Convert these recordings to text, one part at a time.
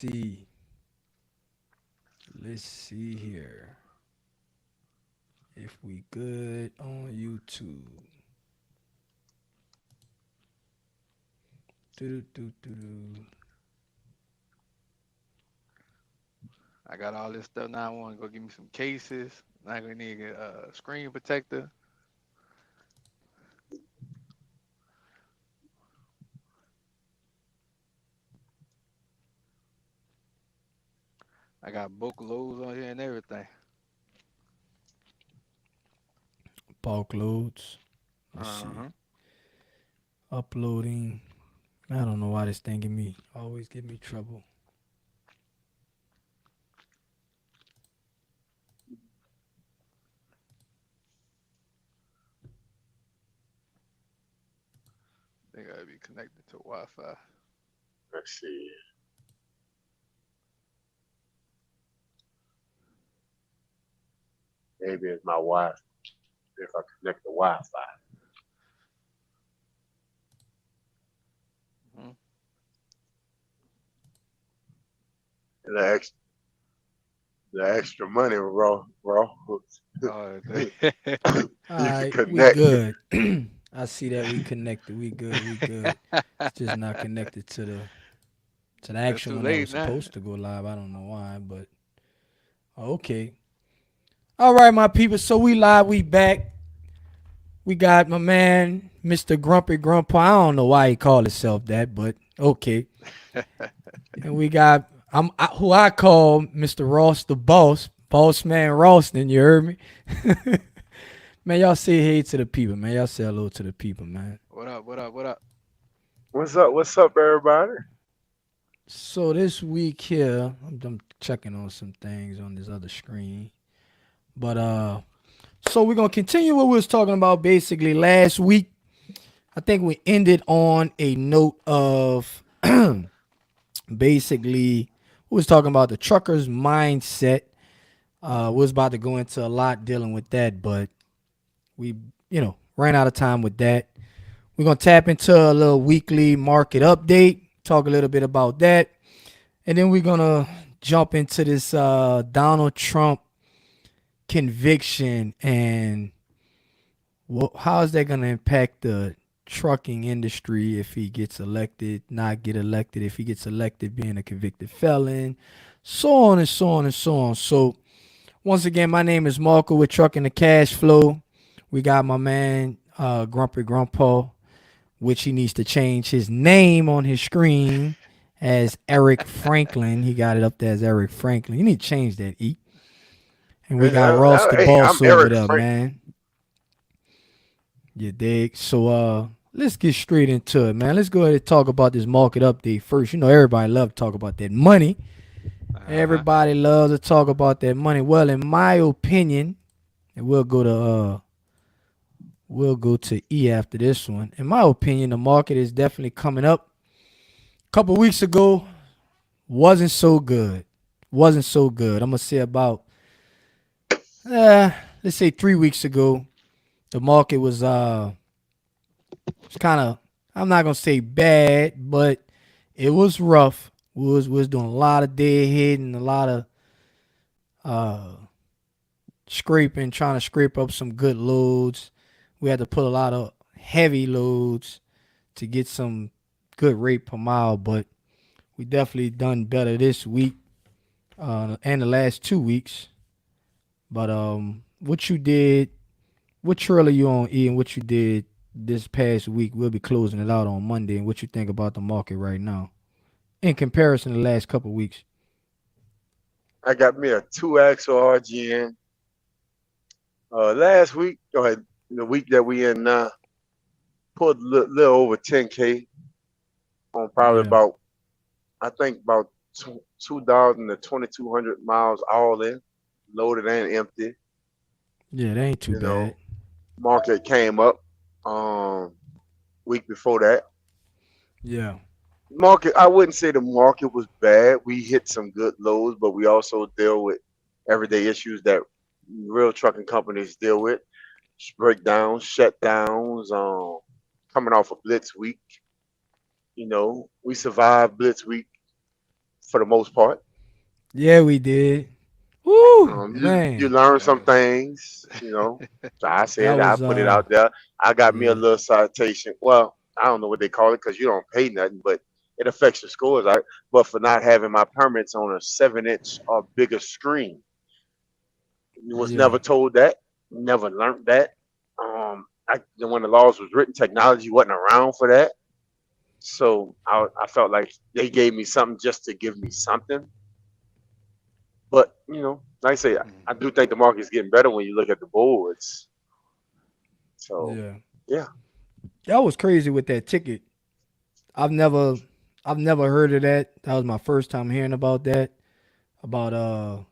see. Let's see here. If we good on YouTube. Do. I got all this stuff now. I want to go get me some cases. Now I gonna need a screen protector. I got book loads on here and everything. Bulk loads. Let's Uh see. huh. Uploading. I don't know why this thing always give me trouble. They gotta be connected to Wi-Fi. Let's see. Maybe it's my wife. If I connect the Wi-Fi, Hmm. the extra, the extra money, bro. Oh, All You can right, we connect. good. I see that we connected. We good. We good. It's just not connected to the it's actual too one that was late now. supposed to go live. I don't know why, but okay. All right, my people. So we live. We back. We got my man, Mr. Grumpy Grandpa. I don't know why he called himself that, but okay. And we got who I call Mr. Ross the Boss, Boss Man Ralston. You heard me, man. Y'all say hey to the people, man. Y'all say hello to the people, man. What up? What up? What up? What's up? What's up, everybody? So this week here, I'm checking on some things on this other screen, but so we're gonna continue what we was talking about basically last week. I think we ended on a note of basically we was talking about the trucker's mindset. We was about to go into a lot dealing with that, but we, ran out of time with that. We're gonna tap into a little weekly market update, talk a little bit about that, and then we're gonna jump into this Donald Trump conviction and how is that gonna impact the trucking industry if he gets elected, not get elected, if he gets elected being a convicted felon, so on and so on and so on. So once again, my name is Marco with Trucking the Cash Flow. We got my man Grumpy Grandpa, which he needs to change his name on his screen as Eric Franklin. He got it up there as Eric Franklin. You need to change that, E. And we got Ross the Hey, I'm Boss over Eric there, Frank. man. You dig? So let's get straight into it, man. Let's go ahead and talk about this market update first. You know, everybody love to talk about that money. Uh huh. Everybody loves to talk about that money. Well, in my opinion, and we'll go to E after this one. In my opinion, the market is definitely coming up. A couple weeks ago wasn't so good. Wasn't so good. I'm gonna say about uh let's say 3 weeks ago, the market was kind of, I'm not gonna say bad, but it was rough. We was doing a lot of deadheading, a lot of uh scraping, trying to scrape up some good loads. We had to put a lot of heavy loads to get some good rate per mile, but we definitely done better this week and the last 2 weeks. But what you did, what trail are you on, Ian? What you did this past week? We'll be closing it out on Monday. And what you think about the market right now in comparison to the last couple of weeks? I got me a two axle RGN. Last week, or the week that we in now, pulled a little over 10K on probably Yeah, about, I think about 2,000 to 2,200 miles all in, loaded and empty. yeah, that ain't too You bad. know, market came up week before that. Yeah, Market, I wouldn't say the market was bad. We hit some good lows, but we also deal with everyday issues that real trucking companies deal with: breakdowns, shutdowns, coming off a blitz week. We survived blitz week for the most part. Yeah, we did. Woo, You man, learn some Yeah. things, So I that said I was put it out there. I got me a yeah, little citation. Well, I don't know what they call it because you don't pay nothing, but it affects your scores. But for not having my permits on a 7-inch or bigger screen, was yeah, never told that. Never learned that. When the laws was written, technology wasn't around for that. So I felt like they gave me something just to give me something. But like I say, Mm. I do think the market's getting better when you look at the boards. So yeah. yeah, That was crazy with that ticket. I've never, I've never heard of that. That was my first time hearing about that. About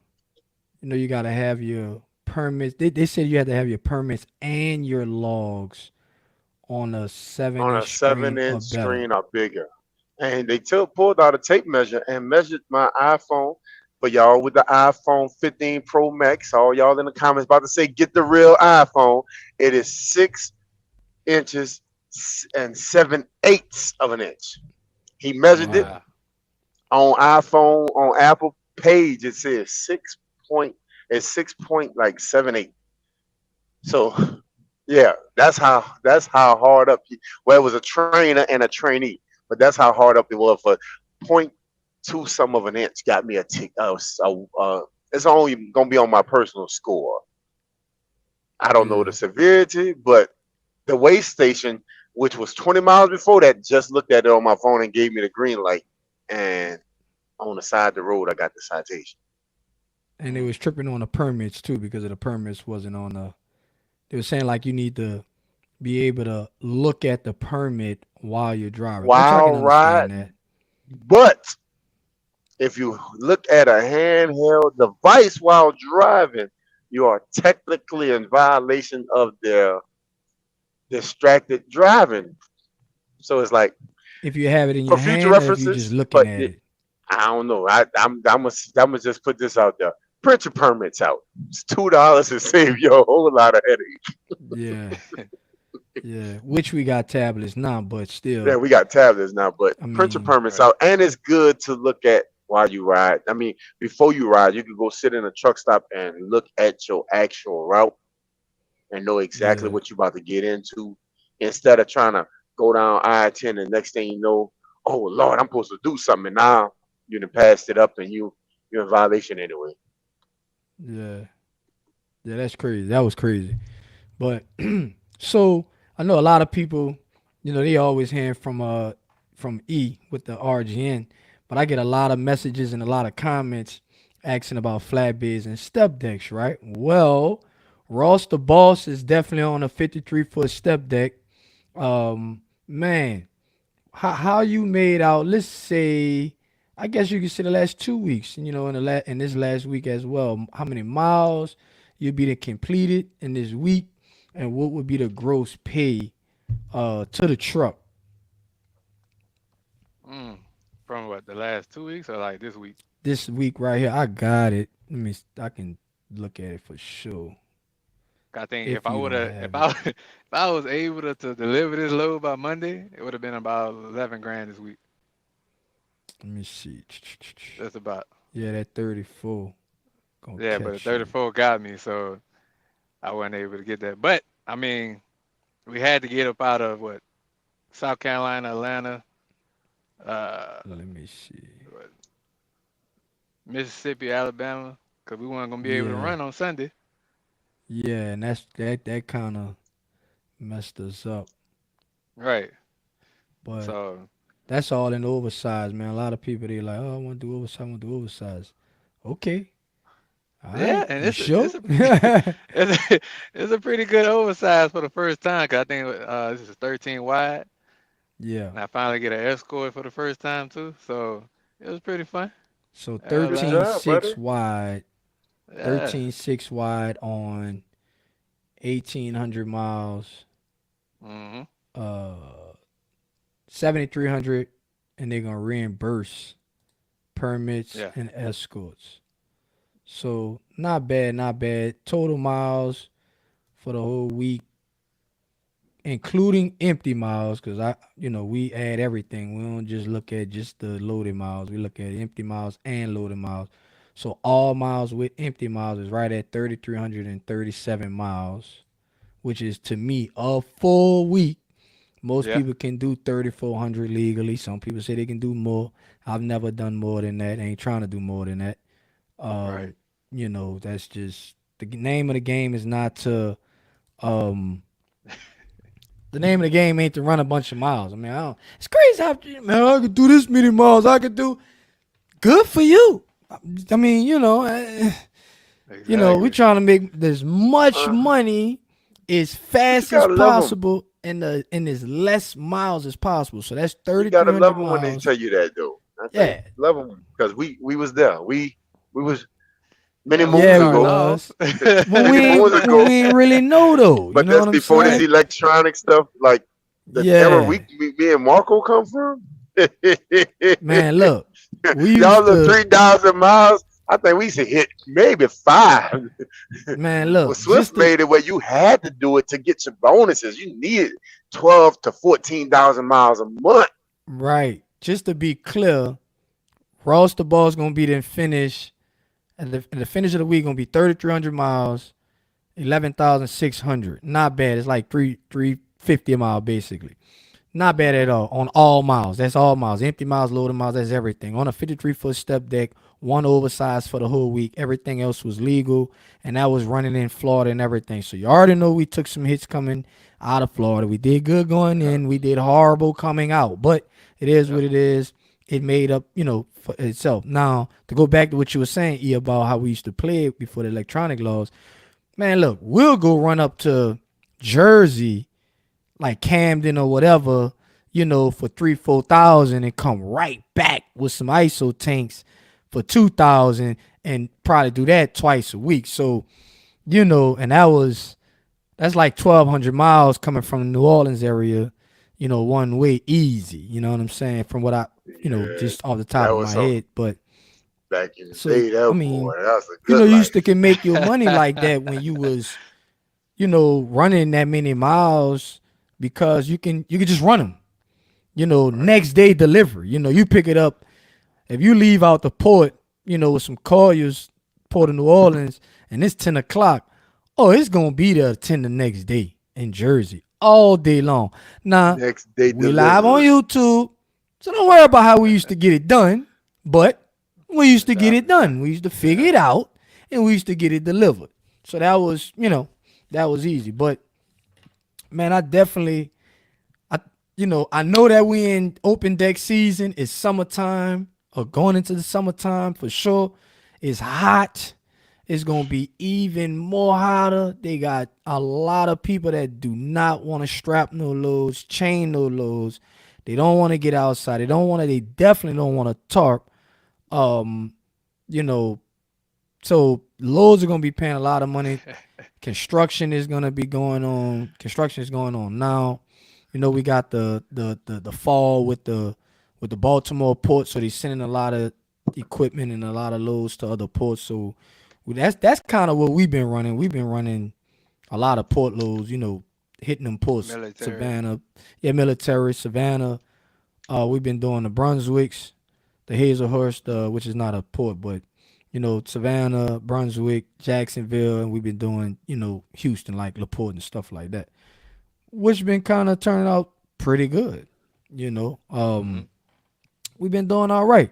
you gotta have your permits. They said you had to have your permits and your logs on a seven on a inch seven screen or inch better. screen or bigger, and they pulled out a tape measure and measured my iPhone. For y'all with the iPhone 15 Pro Max, all y'all in the comments about to say get the real iPhone. It is 6 inches and 7/8 of an inch. He measured it Wow. Wow. on iPhone on Apple page. It says 6 point. It's 6.78. So yeah, that's how hard up. Well, it was a trainer and a trainee, but that's how hard up it was for point two some of an inch. Got me a tick. It's only gonna be on my personal score. I don't know the Yeah. severity, but the weigh station, which was 20 miles before that, just looked at it on my phone and gave me the green light. And on the side of the road, I got the citation. And they Mm. was tripping on the permits too because of the permits wasn't on the. They were saying like you need to be able to look at the permit while you're driving, which I can Wild ride, understand that. but if you look at a handheld device while driving, you are technically in violation of their distracted driving. So it's like If you have it in for your future hand or if you're just references, looking but at it. I don't know. I'm gonna just put this out there. Print your permits out. It's $2 and save you a whole lot of headache. Yeah, yeah. Which we got tablets now, but Yeah, still, we got tablets now, but I print your mean, permits Right. out, and it's good to look at while you ride. I mean, before you ride, you can go sit in a truck stop and look at your actual route and know exactly yeah, what you're about to get into, instead of trying to go down I-10 and next thing you know, oh Lord, I'm supposed to do something, and now you done passed it up and you're in violation anyway. yeah, yeah. That's crazy. That was crazy. But so I know a lot of people, they always hear from E with the RGN, but I get a lot of messages and a lot of comments asking about flatbeds and step decks, right? Well, Ross the boss is definitely on a 53-foot step deck. Man, how you made out? Let's say, I guess you could say the last 2 weeks. In this last week as well. How many miles you be to completed in this week, and what would be the gross pay to the truck Mm. From what, the last 2 weeks or like this week? this week right here? I got it. I can look at it for sure I think if if I you would don't have, if have it. I if I was able to deliver this load by Monday, it would have been about 11 grand this week. Let me see. That's about. Yeah, that 34 gonna Yeah, but the catch you. 34 got me, so I wasn't able to get that. But I mean, we had to get up out of what, South Carolina, Atlanta, uh, Let me see. what, Mississippi, Alabama, because we weren't gonna be able to Yeah, run on Sunday. yeah, and that kind of messed us up, Right. but. So That's all in oversized, man. A lot of people they like, oh, I want to do oversized. I want to do oversized. Okay, all yeah, right. and You it's a sure? it's a it's a pretty good oversize for the first time. Cause I think this is 13 wide, Yeah. and I finally get an escort for the first time too. So it was pretty fun. So I ain't gonna Good lie. 13 job, buddy. 6 wide, Yeah. 13 6 wide on 1,800 miles, Mhm. 7,300, and they're gonna reimburse permits Yeah. and escorts. So not bad, not bad. Total miles for the whole week including empty miles, because we add everything. We don't just look at just the loaded miles. We look at empty miles and loaded miles. So all miles with empty miles is right at 3,337 miles, which is to me a full week. Most Yeah. people can do 3,400 legally. Some people say they can do more. I've never done more than that. Ain't trying to do more than that. Right. Um, that's just the name of the game is not to um the name of the game ain't to run a bunch of miles. I mean, I don't, it's crazy how man I could do this many miles. I could do good for you. I mean, we Exactly. trying to make as much Uh, money as but you fast as gotta love them. possible in as less miles as possible. So that's You gotta love 3,300 them when they miles. tell you that, though. I think Yeah, love them because we was there. We was many Yeah, we yeah, moons we starting ago. off. was. When we Moons ain't when ago. we ain't really know though. You But know that's what I'm before this saying? electronic stuff, like the era Yeah, me and Marco come from. man. Look, we Y'all used look to 3,000 miles. I think we used to hit maybe five. man. Well, Look, Swift made it where you had to do it to get your bonuses. You needed 12 to 14,000 miles a month. just to be clear, Ross the ball's gonna be the finish. And the finish of the week gonna be 3,300 miles, 11,600. Not bad. It's like 350 a mile basically. Not bad at Mhm. all on all miles. That's all miles. Empty miles, loaded miles. That's everything. On a 53-foot step deck, one oversized for the whole week. Everything else was legal, and that was running in Florida and everything. So you already know we took some hits coming out of Florida. We did good going Yep. in. We did horrible coming out. But it is Yep. what it is. It made up, for itself. Now to go back to what you were saying, E, about how we used to play it before the electronic laws. Man, look, we'll go run up to Jersey like Camden or whatever, for 3-4 thousand and come right back with some ISO tanks for 2,000 and probably do that twice a week. So, and that's like 1,200 miles coming from the New Orleans area, one way easy. You know what I'm saying? From what Yeah, just off the that top of was my something head. But back in the so day. I That boy, mean, that was a good you used to life. can make your money like that when you was running that many miles because you can just run them. Right. Next day delivery. You pick it up if you leave out the port, with some Colliers, Port of New Orleans, and it's 10 o'clock. Oh, it's gonna be there 10 the next day in Jersey all day long. Now Next day we live on delivery. YouTube, so don't worry about how we used to get it done. But we used to get Yeah. it done. We used to figure it out, and we used to get it delivered. So that was easy. But man, I definitely I know that we in open deck season. It's summertime or going into the summertime for sure. It's hot. It's gonna be even more hotter. They got a lot of people that do not want to strap no loads, chain no loads. They don't want to get outside. They don't want to. They definitely don't want to tarp. Um, you know, so loads are gonna be paying a lot of money. Construction is gonna be going on. Construction is going on now. We got the fall with the Baltimore port, so they're sending a lot of equipment and a lot of loads to other ports. So that's kind of what we've been running. We've been running a lot of port loads, hitting them ports. Military. Savannah, yeah, military, Savannah. We've been doing the Brunswicks, the Hazelhurst, which is not a port, but Savannah, Brunswick, Jacksonville, and we've been doing, Houston, like LaPorte and stuff like that, which been kind of turning out pretty good. You know, Hmm. um, we've been doing all right,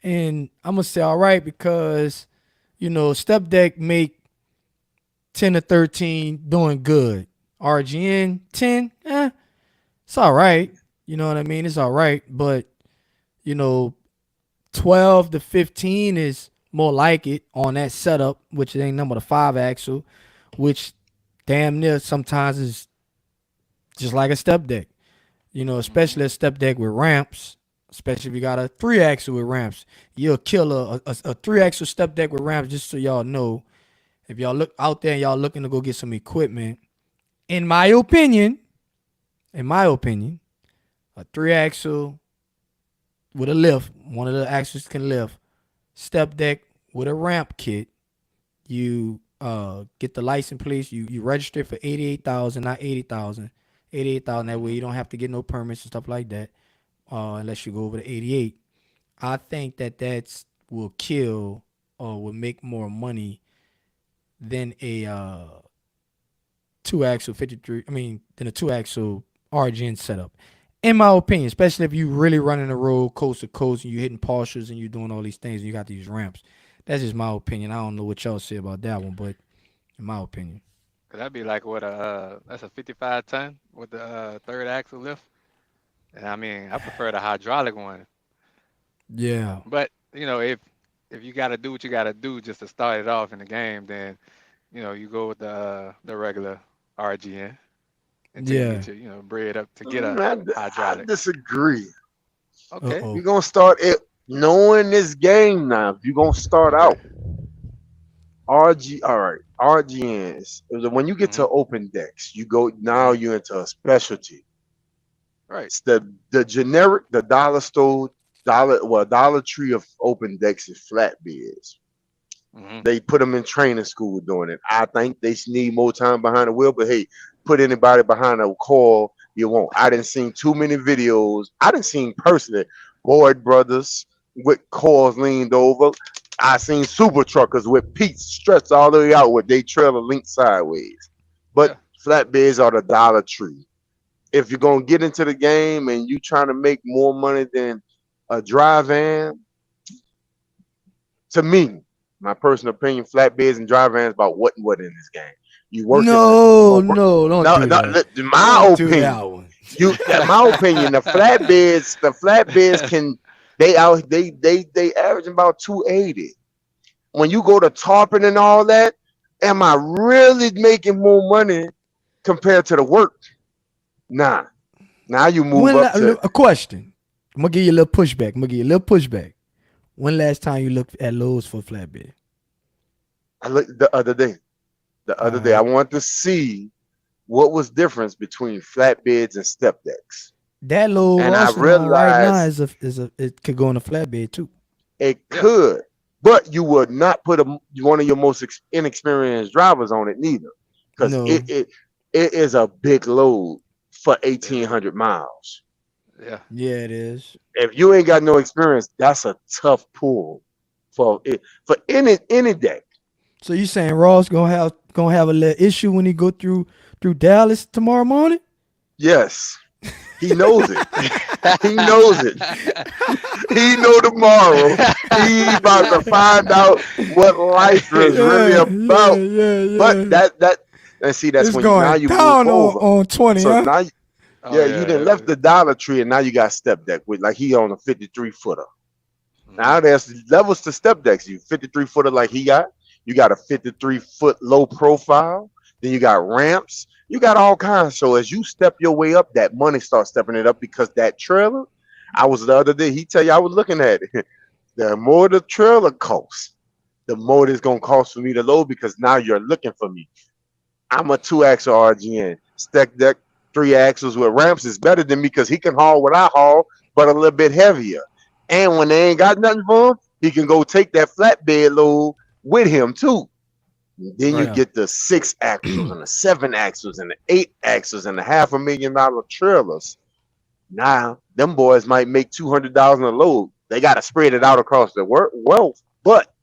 and I'm gonna say all right because step deck make 10 to 13 doing good. RGN 10, it's all right. You know what I mean? It's all right, but you know 12 to 15 is more like it on that setup, which ain't number the 5 axle, which damn near sometimes is just like a step deck. Hmm. Especially a step deck with ramps, especially if you got a 3 axle with ramps. You'll kill a 3 axle step deck with ramps, just so y'all know. If y'all look out there and y'all looking to go get some equipment, in my opinion, in my opinion, a 3 axle with a lift, one of the axles can lift, step deck with a ramp kit. You get the license plates. You register for 88,000, not 80,000. 88,000. That way Hmm. you don't have to get no permits and stuff like that, unless you go over the 88. I think that that's will kill or will make more money than a two axle 53. I mean, than a two axle RGN setup. In my opinion, especially if you really running the road coast to coast and you hitting partials and you doing all these things and you got these ramps. That's just my opinion. I don't know what y'all say about that one, but in my opinion. Cause that'd be like what a that's a 55 ton with the third axle lift. And I mean, I prefer the hydraulic one. Yeah. But if you got to do what you got to do just to start it off in the game, then you go with the regular RGN until you Yeah. get your bread up to get a I hydraulic. disagree. Uh Okay. You're oh. gonna start it knowing this game now. If you're gonna start Okay. out RG, all right, RGNs. When you get Hmm. to open decks, you go now. Hmm. You're into a specialty. Right. It's the generic, the dollar store, Dollar Tree of open decks is flatbeds. Hmm. They put them in training school doing it. I think they need more time behind the wheel, but hey, put anybody behind a coil, you won't. I didn't seen too many videos. I didn't seen personally Boyd brothers with coils leaned over. I seen super truckers with peaks stretched all the way out with they trailer linked sideways. But Yeah. flatbeds are the Dollar Tree. If you're gonna get into the game and you trying to make more money than a dry van, to me, my personal opinion, flatbeds and dry vans about what and what in this game. You working the you No, gonna work. no, don't No, do no, that. my Don't do opinion. that one. My opinion, the flatbeds can they average about 280. When you go to tarping and all that, am I really making more money compared to the work? Nah. Now you move When up to a question. I'm gonna give you a little pushback. I'm gonna give you a little pushback. When last time you looked at Lowe's for flatbed? I looked the other day. The All other day, I right. wanted to see what was difference between flatbeds and step decks. That Lowe's And I Arsenal on right now realized is a it could go on a flatbed too. it Yeah. could, but you would not put one of your most inexperienced drivers on it neither, because it, No. it it is a big load for It is. 1,800 miles. Yeah. Yeah, it is. If you ain't got no experience, that's a tough pull for it for any deck. So you saying Ross gonna have a little issue when he go through Dallas tomorrow morning? Yes, he knows it. He knows it. He know tomorrow. He about to find out what life is really Yeah, yeah, about. yeah, But yeah. that and see that's It's when now going you move down over. on 20, So huh? now Oh yeah, you didn't yeah. left the Dollar Tree and now you got step deck with like he on a 53 footer. Hmm. Now there's levels to step decks. You 53 footer like he got. You got a 53 foot low profile. Then you got ramps. You got all kinds. So as you step your way up, that money starts stepping it up because that trailer. I was the other day. He tell you I was looking at it. The more the trailer costs, the more it's gonna cost for me to load because now you're looking for me. I'm a two axle RGN. Stack deck, three axles with ramps is better than me because he can haul what I haul, but a little bit heavier. And when they ain't got nothing for him, he can go take that flatbed load with him too. Then you Right. Yeah. get the six axles and the seven axles and the eight axles and the $500,000 trailers. Now, them boys might make $200 a load. They got to spread it out across the wealth, but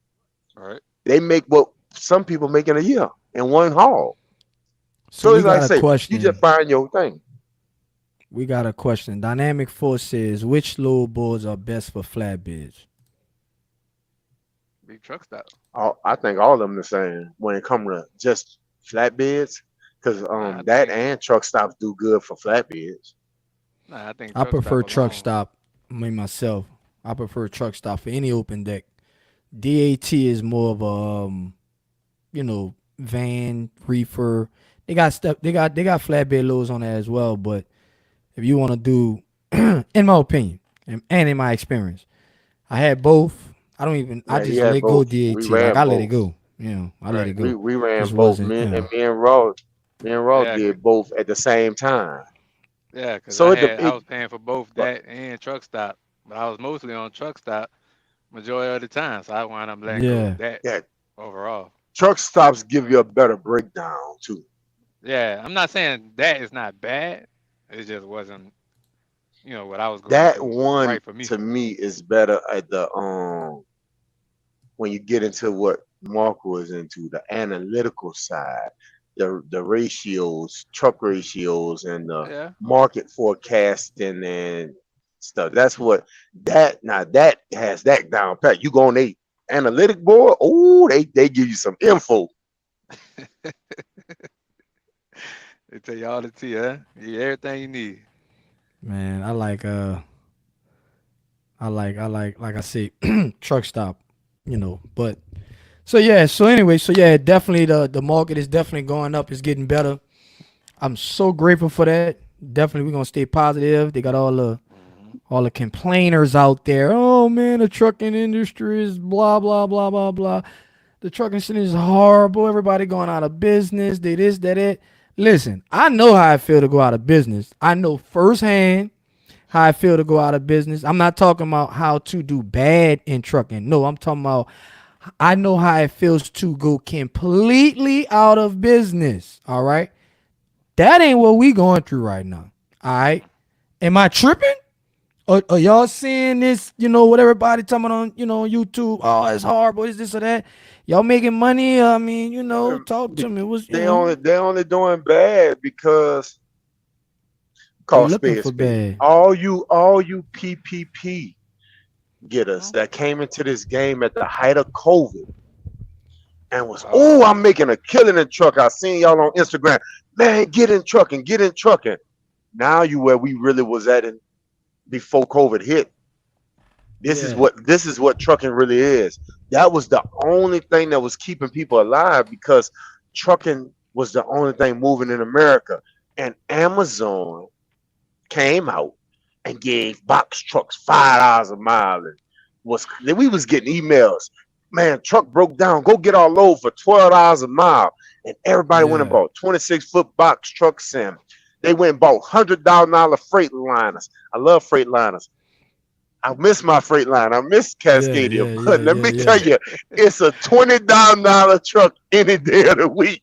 Right. they make what some people make in a year in one haul. So So we it's like I got a say, you just question. find your thing. We got a question. Dynamic Force says which load boards are best for flatbeds? Big truck stop. I think all of them the same when it comes to just flatbeds, because Nah, I that think and truck stops do good for flatbeds. nah, I think I truck stop prefer truck alone. stop. Me myself. I prefer truck stop for any open deck. DAT is more of a van reefer. They got stuff. They got flatbed loads on there as well. But if you want to do, in my opinion, and in my experience, I had both. I don't even. I Yeah, he just had let go both. We DAT. Like ran I let it both. go. I let Right. it We go. we ran Just both. wasn't. Me and Raw Yeah. did both at the same time. Yeah. Cause So I was paying for both but that and truck stop, but I was mostly on truck stop majority of the time, so I wound up letting go Yeah. of that yeah, overall. truck stops give you a better breakdown too. Yeah. I'm not saying that is not bad. It just wasn't, what I was going That through one right for me. to me is better at the when you get into what Mark was into, the analytical side, the ratios, truck ratios, and the Yeah. market forecasting and stuff. That's what that now that has that down pat. You go on a analytic board, oh, they give you some info. They tell you all the tea, huh? You everything you need. Man, like I say, truck stop, But so yeah, so anyway, so yeah, definitely the market is definitely going up. It's getting better. I'm so grateful for that. Definitely, we're gonna stay positive. They got Hmm. all the complainers out there. Oh man, the trucking industry is blah blah blah blah blah. The trucking industry is horrible. Everybody going out of business. They this, that, it. Listen, I know how I feel to go out of business. I know firsthand how I feel to go out of business. I'm not talking about how to do bad in trucking. No, I'm talking about I know how it feels to go completely out of business. All right. That ain't what we going through right now. All right. Am I tripping? Are y'all seeing this, what everybody talking about on, on YouTube? Oh, it's horrible. Is this or that? Y'all making money? I mean, Um, talk to me. It was, they only doing bad because they call looking spade a for spade. bad. All you PPP getters Hmm. that came into this game at the height of COVID and was, oh, Oh, I'm making a killing in truck. I seen y'all on Instagram. Man, get in trucking. Now you where we really was at in, before COVID hit. Yeah. This is what trucking really is. That was the only thing that was keeping people alive because trucking was the only thing moving in America. And Amazon came out and gave box trucks $5 a mile, and we was getting emails. Man, truck broke down. Go get our load for $12 a mile, and everybody went and Yeah. bought 26-foot box trucks, and they went and bought $100,000 freight liners. I love freight liners. I miss my freight line. I miss Yeah. Cascadia, Yeah. but Yeah. let Yeah. me tell Yeah. you, it's a $20,000 truck any day of the week.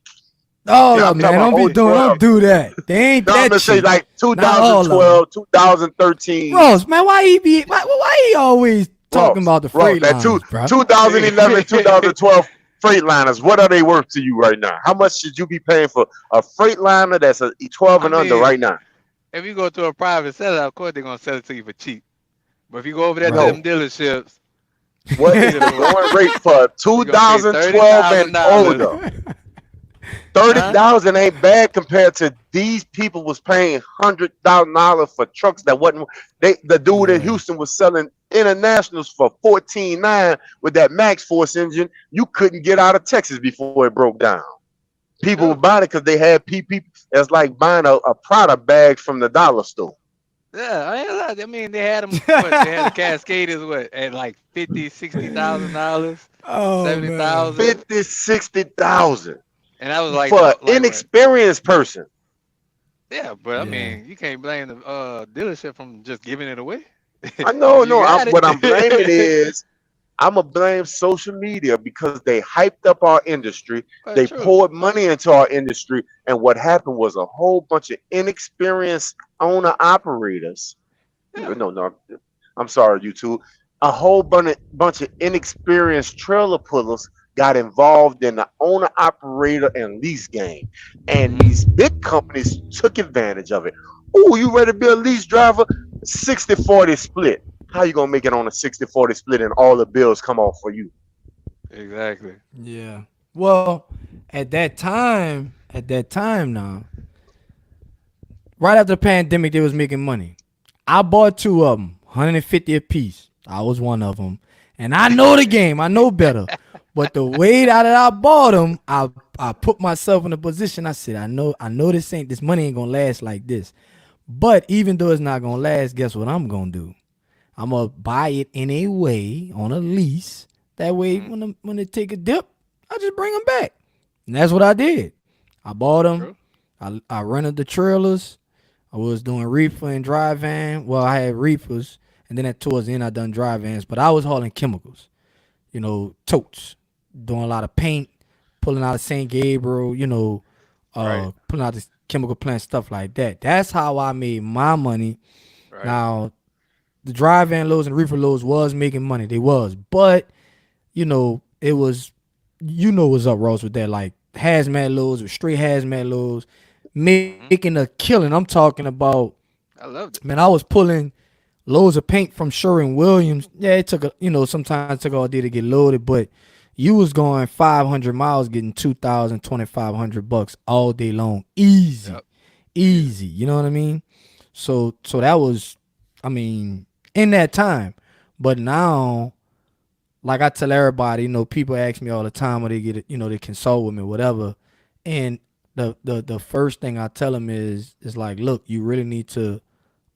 All Yeah, up, I'm talking man. about Don't be oh doing. 12. Don't do that. They ain't No, I'm that gonna say cheap. like Not all of them. 2012, 2013. Ross, man, why he always talking about the Ross, freight that lines, bro? 2011, 2012 Freightliners, what are they worth to you right now? How much should you be paying for a Freightliner that's a 12 I and under mean, right now? if you go to a private seller, of course they're gonna sell it to you for cheap. But if you go over there to Right. No. them dealerships, What you is the know going rate for you're gonna pay thirty 2012 and thousand dollars, older? huh? 30,000 ain't bad compared to these people was paying $100,000 for trucks that wasn't. The dude in Yeah. Houston was selling internationals for 14.9 with that Max Force engine. You couldn't get out of Texas before it broke down. People were Sure. buying it because they had PP. It's like buying a Prada bag from the dollar store. Yeah, I mean they had them. What they had the Cascaders what at like 50, 60,000 dollars, Oh seventy man. thousand, 50, 60,000 and that was like for an the like what? inexperienced person. Yeah, but I Yeah. mean you can't blame the dealership from just giving it away I if know, you no. got What I'm blaming it. is I'm gonna blame social media because they hyped up our industry. But They true. poured money into our industry, and what happened was a whole bunch of inexperienced owner operators. Yeah. No, no, I'm sorry, you two. A whole bunch of inexperienced trailer pullers got involved in the owner operator and lease game, and Hmm. these big companies took advantage of it. Oh, you ready to be a lease driver? 60-40 split. How you gonna make it on a 60-40 split and all the bills come off for you? Exactly. Yeah. Well, at that time now, right after the pandemic, they was making money. I bought two of them, 150 a piece. I was one of them, and I know the game. I know better. But the way that I bought them, I put myself in a position. I said, I know this money ain't gonna last like this. But even though it's not gonna last, guess what I'm gonna do? I'm gonna buy it in a way on a lease. That way, Hmm. when they take a dip, I just bring them back. And that's what I did. I bought them. True. I rented the trailers. I was doing reefer and dry van. Well, I had reefers, and then towards the end, I done dry vans. But I was hauling chemicals, totes, doing a lot of paint, pulling out of St. Gabriel, Right. pulling out this chemical plants, stuff like that. That's how I made my money. Right. Now, the dry van loads and reefer loads was making money. They was, but it was, what's up, Ross, with that, like hazmat loads or straight hazmat loads, making Hmm. a killing. I'm talking about, I loved it. man, I was pulling loads of paint from Sherwin Williams. Yeah, it took sometimes it took all day to get loaded, but you was going 500 miles getting 2,000, 2,500 bucks all day long. Easy. Yep. Easy. Easy. You know what I mean? So that was, I mean, in that time. But now, like I tell everybody, people ask me all the time when they get it, they consult with me, whatever. And the first thing I tell them is like, look, you really need to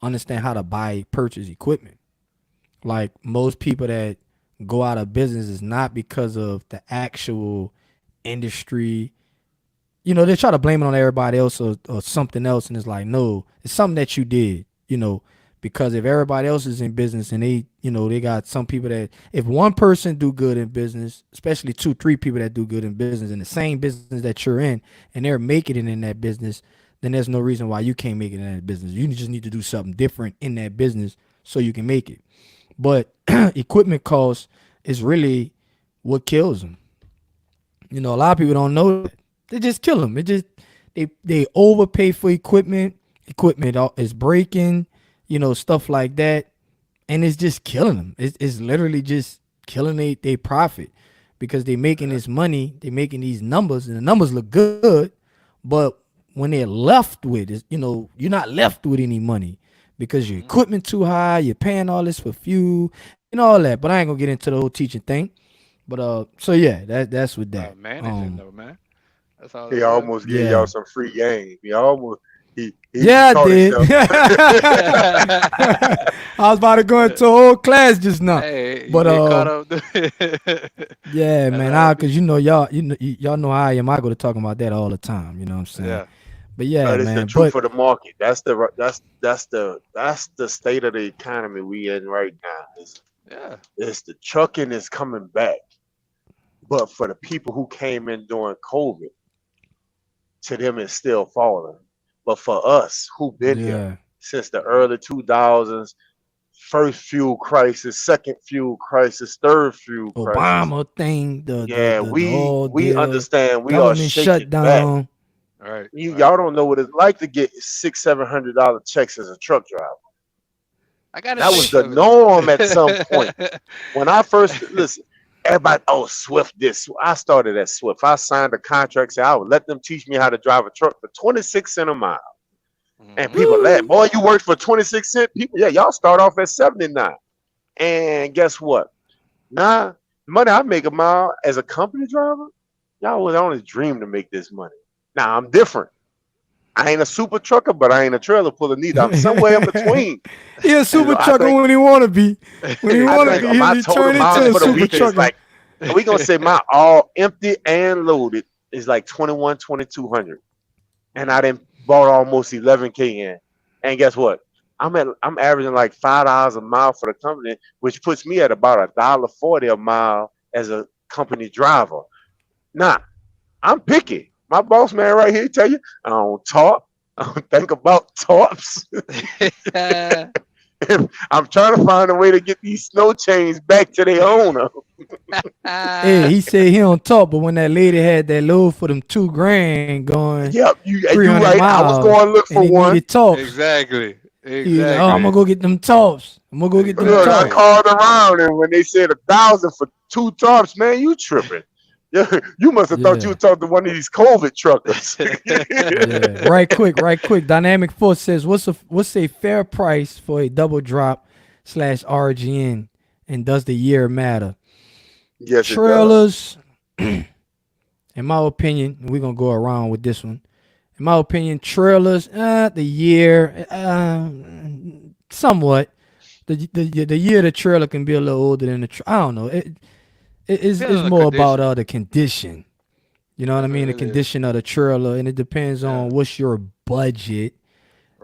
understand how to purchase equipment. Like most people that go out of business is not because of the actual industry. They try to blame it on everybody else or something else, and it's like, no, it's something that you did. Because if everybody else is in business and they got some people that, if one person do good in business, especially two, three people that do good in business in the same business that you're in, and they're making it in that business, then there's no reason why you can't make it in that business. You just need to do something different in that business so you can make it. But equipment costs is really what kills them. A lot of people don't know that. They just kill them. They overpay for equipment. Equipment is breaking, stuff like that, and it's just killing them. It's literally just killing they profit because they making Yeah. this money. They making these numbers, and the numbers look good, but when they're left with it, you're not left with any money because your Hmm. equipment too high. You're paying all this for fuel and all that. But I ain't gonna get into the whole teaching thing. But so yeah, that's with that. Managing though, man. That's all it He was. almost gave y'all Yeah. some free game. He Yeah, I caught did. himself. I was about to go into a whole class just now. Hey, you But get caught up. yeah, That's man, all cause good. y'all know how I am. I go to talking about that all the time. You know what I'm saying? Yeah. But yeah, But it's the man. truth But of the market. That's the state of the economy we in right now. Yeah. It's the trucking is coming back, but for the people who came in during COVID, to them it's still falling. But for us who been here yeah, since the Hmm. early 2000s, first fuel crisis, second fuel crisis, third fuel crisis, Obama thing, yeah, the all we deal, understand we are government shaking back. shutdown. Right. You Right. y'all don't know what it's like to get $600-700 checks as a truck driver. I got a That was taste the of it though. norm at some point. When I first listen, everybody, oh Swift this. I started at Swift. I signed a contract, say I would let them teach me how to drive a truck for 26 cents a mile. And Hmm. people laugh, Woo. boy, you worked for 26 cents? People, yeah, y'all start off at 79. And guess what? Nah, the money I make a mile as a company driver, y'all would only dream to make this money. Now I'm different. I ain't a super trucker, but I ain't a trailer puller neither. I'm somewhere in between. He a And super I trucker think when he wanna be. When he I wanna think be, my he total turn miles into a for the super week is trucker. like, we gonna say my all empty and loaded is like 21, 2200. And I Mm. didn't bought almost 11K in. And guess what? I'm averaging like $5 a mile for the company, which puts me at about $1.40 a mile as a company driver. Now, I'm picky. My boss man right here tell you I don't talk. I don't think about tops. I'm trying to find a way to get these snow chains back to their owner. Hey, he said he on top, but when that lady had that load for them 2 grand going Yep, you 300 right. I was miles going to look and for he one. needed tops, Exactly. he was like, oh, I'm gonna Exactly. go get them tops. I'm gonna go get them Look, I Exactly. tops. called around, and when they said 1,000 for two tops, man, you tripping. Yeah, you must have thought you were Yeah. talking to one of these COVID truckers. Yeah. Right quick, right quick. Dynamic Force says, what's a fair price for a double drop slash RGN, and does the year matter? Yes, it does. Trailers, in my opinion, and we're gonna go around with this one. In my opinion, trailers, the year, somewhat. The year the trailer can be a little older than I don't know. It's Depends on the more about condition. the condition. You know what I That's what mean? The it is. condition of the trailer, and it depends Yeah. on what's your budget.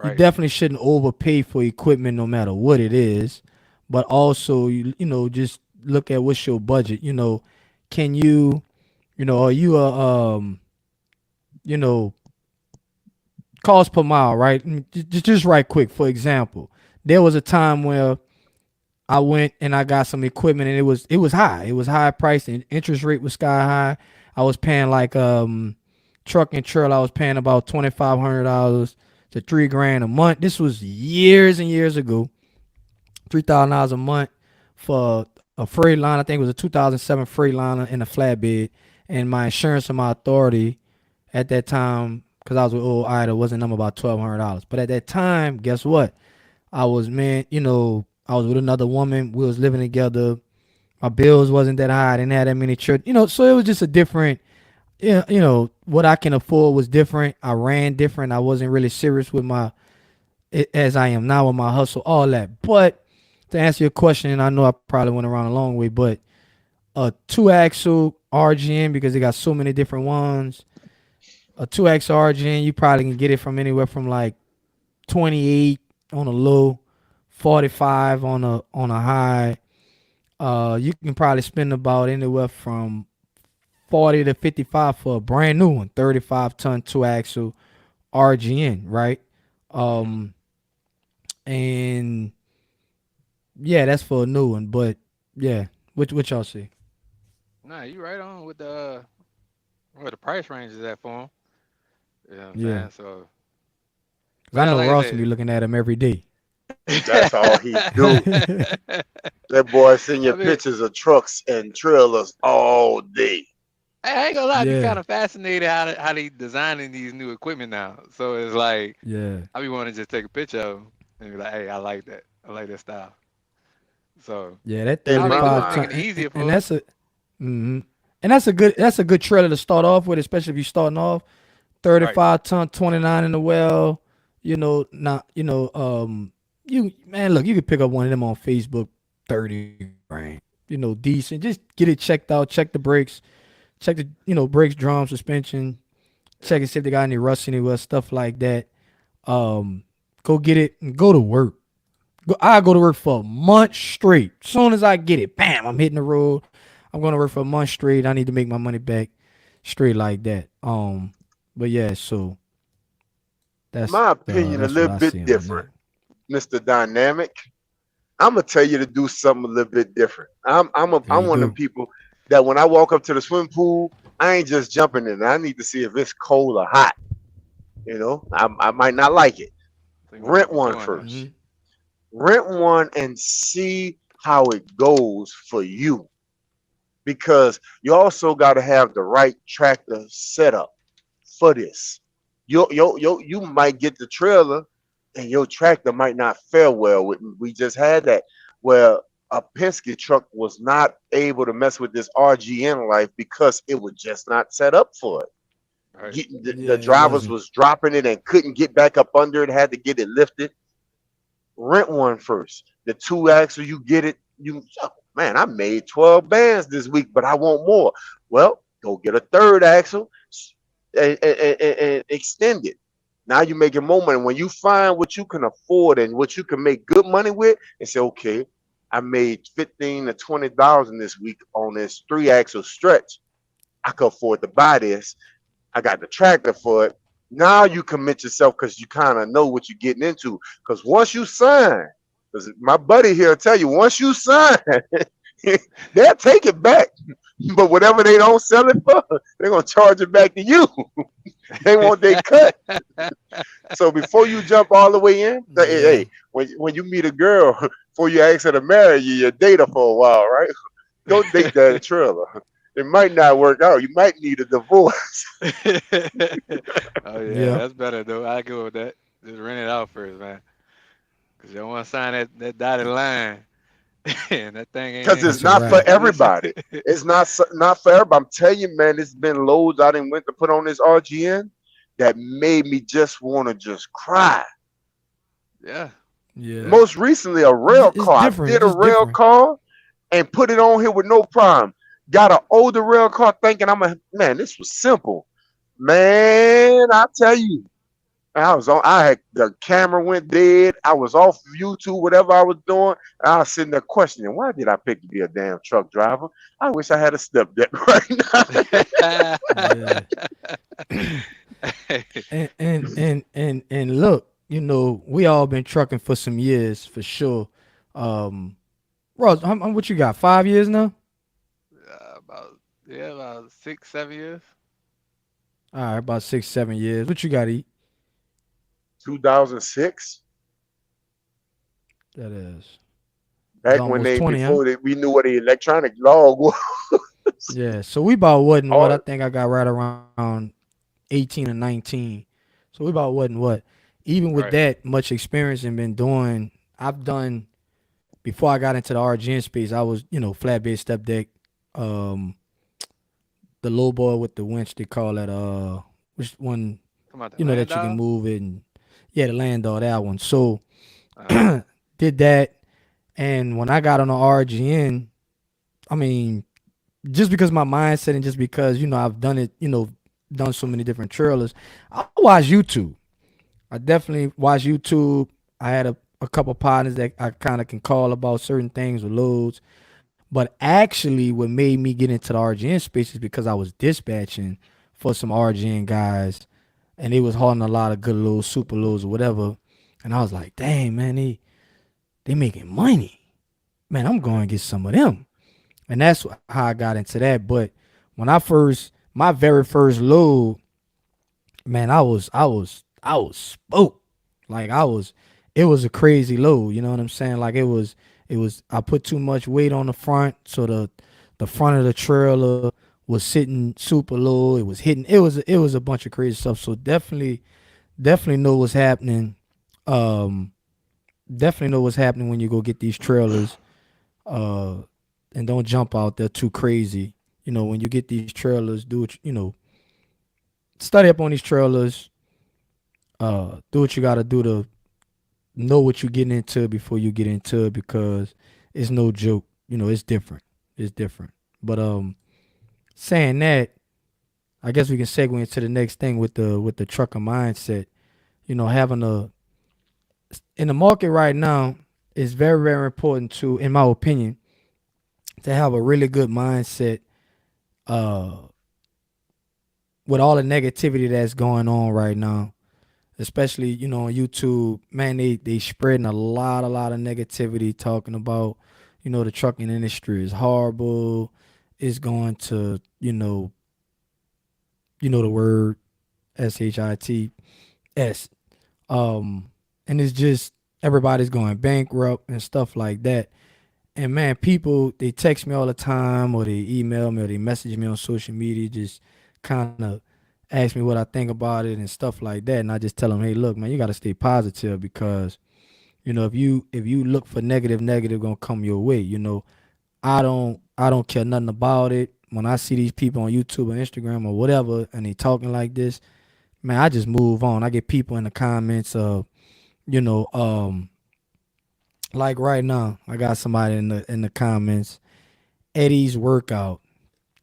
You Right. definitely shouldn't overpay for equipment no matter what it is, but also just look at what's your budget. Can you, are you a you know cost per mile, right? Just right quick. For example, there was a time where I went and I got some equipment and it was high. It was high priced and interest rate was sky high. I was paying like truck and trail. I was paying about $2,500 to $3,000 a month. This was years and years ago. $3,000 a month for a Freightliner. I think it was a 2007 Freightliner in a flatbed. And my insurance and my authority at that time, because I was with old Ida, wasn't number about $1,200. But at that time, guess what? I was man, I was with another woman. We was living together. My bills wasn't that high. I didn't have that many church, so it was just a different. Yeah, what I can afford was different. I ran different. I wasn't really serious with as I am now with my hustle, all that. But to answer your question, and I know I probably went around a long way, but a two axle RGN, because they got so many different ones. A two axle RGN, you probably can get it from anywhere from like 28 on a low, 45 on a high. You can probably spend about anywhere from 40 to 55 for a brand new one, 35-ton two axle RGN, right? Mm-hmm. Um, and yeah, that's for a new one. But yeah, what y'all see? Nah, you right on with the where the price range is at for them. You know what I'm Yeah, saying? So, because but I yeah, know like I Ross will said, be looking at them every day. That's all he do. Yeah, That boy send you I mean, pictures of trucks and trailers all day. I ain't gonna lie, I be yeah, kind of fascinated how they designing these new equipment now. So it's like yeah, I be wanting to just take a picture of 'em and be like, hey, I like that. I like that style. So that In I my mean, it's 35 making ton, it mind, easier and for us. that's a, hmm and that's a good trailer to start off with, especially if you're starting off. Right. 35 ton, 29 in the well. Not you man, look, you could pick up one of them on Facebook, 30 grand. Decent. Just get it checked out, check the brakes, check the brakes, drum, suspension, check Yeah. and see if they got any rust anywhere, stuff like that. Um, Go get it and go to work. I go to work for a month straight. Soon as I get it, bam, I'm hitting the road. I'm going to work for a month straight. I need to make my money back straight like that. But yeah, so my opinion a that's what little I bit see on that. different, Mr. Dynamic. I'm gonna tell you to do something a little bit different. There I'm you one of them go. people that when I walk up to the swimming pool, I ain't just jumping in. I need to see if it's cold or hot. I might not like it. So you want to Rent be one doing that. Hmm. first. Rent one and see how it goes for you, because you also got to have the right tractor setup for this. You might get the trailer and your tractor might not fare well with me. We just had that where a Penske truck was not able to mess with this RGN life because it was just not set up for it. Right. The Yeah, it drivers wasn't. was dropping it and couldn't get back up under it, had to get it lifted. Rent one first. The two axle, you get it. Man, I made 12 bands this week, but I want more. Well, go get a third axle and extend it. Now you're making more money. When you find what you can afford and what you can make good money with, and say, okay, I made 15 to 20,000 this week on this three axle stretch. I can afford to buy this. I got the tractor for it. Now you commit yourself because you kind of know what you're getting into. Because once you sign, because my buddy here will tell you, once you sign, they'll take it back. But whatever they don't sell it for, they're gonna charge it back to you. They want their cut. So before you jump all the way in, Yeah. hey, when you meet a girl, before you ask her to marry you, you date her for a while, right? Don't date that trailer. It might not work out. You might need a divorce. Oh yeah, Yep. that's better though. I go with that. Just rent it out first, man. Cause you don't want to sign that dotted line, and that thing ain't Because in it's That's a not for wrap. condition. everybody. It's not for everybody. I'm telling you, man, it's been loads I didn't went to put on this RGN that made me just want to just cry. Yeah. Yeah. Most recently, a rail It's car. I different. did It's a just rail different. car and put it on here with no problem. Got an older rail car thinking man, this was simple. Man, I tell you, I was on. I had the camera went dead. I was off YouTube, whatever I was doing. And I was sitting there questioning, why did I pick to be a damn truck driver? I wish I had a stepdad right now. Yeah. And look, we all been trucking for some years for sure. Um, Ross, what you got? 5 years now? About yeah, about 6, 7 years. All right, about 6, 7 years. What you got to eat? 2006, That is. It's back when almost they 20, huh? before that we knew what an electronic log was. Yeah. So we about what and what? I All think I got right around 18 or 19. So we about what and what? Even with Right. that much experience and been doing, I've done before I got into the RGN space. I was, flatbed step deck, um, the low boy with the winch. They call that which one? Come out the That land you can dials. move it and yeah, the land all that one. So Uh, did that, and when I got on the RGN, I mean, just because my mindset and just because I've done it, done so many different trailers, I watch YouTube. I definitely watch YouTube. I had a couple partners that I kind of can call about certain things with loads. But actually, what made me get into the RGN space is because I was dispatching for some RGN guys, and they was hauling a lot of good loads, super loads, or whatever. And I was like, dang man, they making money. Man, I'm going to get some of them. And that's how I got into that. But when my very first load, man, I was spoke. Like it was a crazy load. You know what I'm saying? Like it was. I put too much weight on the front, so the front of the trailer was sitting super low. It was hitting. It was a bunch of crazy stuff. So definitely know what's happening. Um, definitely know what's happening when you go get these trailers. Uh, and don't jump out there too crazy. When you get these trailers, do what study up on these trailers. Do what you got to do to know what you're getting into before you get into it because it's no joke. It's different. It's different. But saying that, I guess we can segue into the next thing with the trucker mindset. Having a in the market right now is very very important to, in my opinion, to have a really good mindset. Uh, with all the negativity that's going on right now, especially on YouTube, man, they spreading a lot of negativity talking about the trucking industry is horrible. It's going to the word SHITS, and it's just everybody's going bankrupt and stuff like that. And man, people they text me all the time or they email me or they message me on social media, just kind of ask me what I think about it and stuff like that. And I just tell them, hey, look, man, you got to stay positive because if you look for negative gonna come your way. I don't care nothing about it. When I see these people on YouTube or Instagram or whatever and they talking like this, man, I just move on. I get people in the comments of, you know, like right now, I got somebody in the comments, Eddie's workout.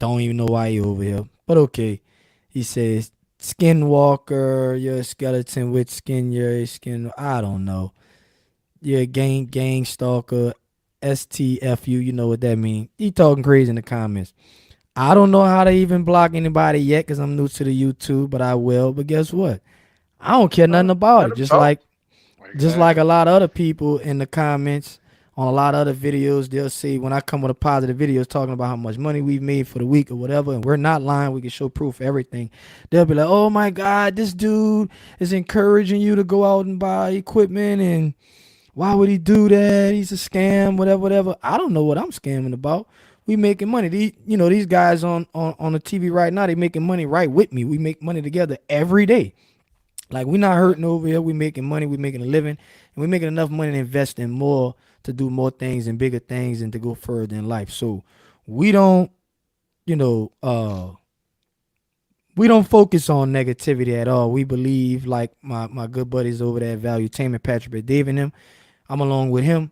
Don't even know why he over here. But okay. He says, Skinwalker, you're a skeleton with skin, you're a skin. I don't know. You're a gang stalker, STFU, you know what that means. He talking crazy in the comments. I don't know how to even block anybody yet because I'm new to the YouTube, but I will. But guess what? I don't care nothing about let it. them Just talk. like just like exactly. a lot of other people in the comments on a lot of other videos, they'll say when I come with a positive videos talking about how much money we've made for the week or whatever, and we're not lying, we can show proof for everything. They'll be like, "Oh my God, this dude is encouraging you to go out and buy equipment, and why would he do that? He's a scam, whatever." I don't know what I'm scamming about. We making money. These guys on the TV right now, they making money right with me. We make money together every day. Like we're not Right. hurting over here. We making money. We making a living, and we making enough money to invest in more, to do more things and bigger things, and to go further in life. So we don't, you know, uh, we don't focus on negativity at all. We believe, like my good buddies over there at Valuetainment, Patrick and Dave and him. I'm along with him.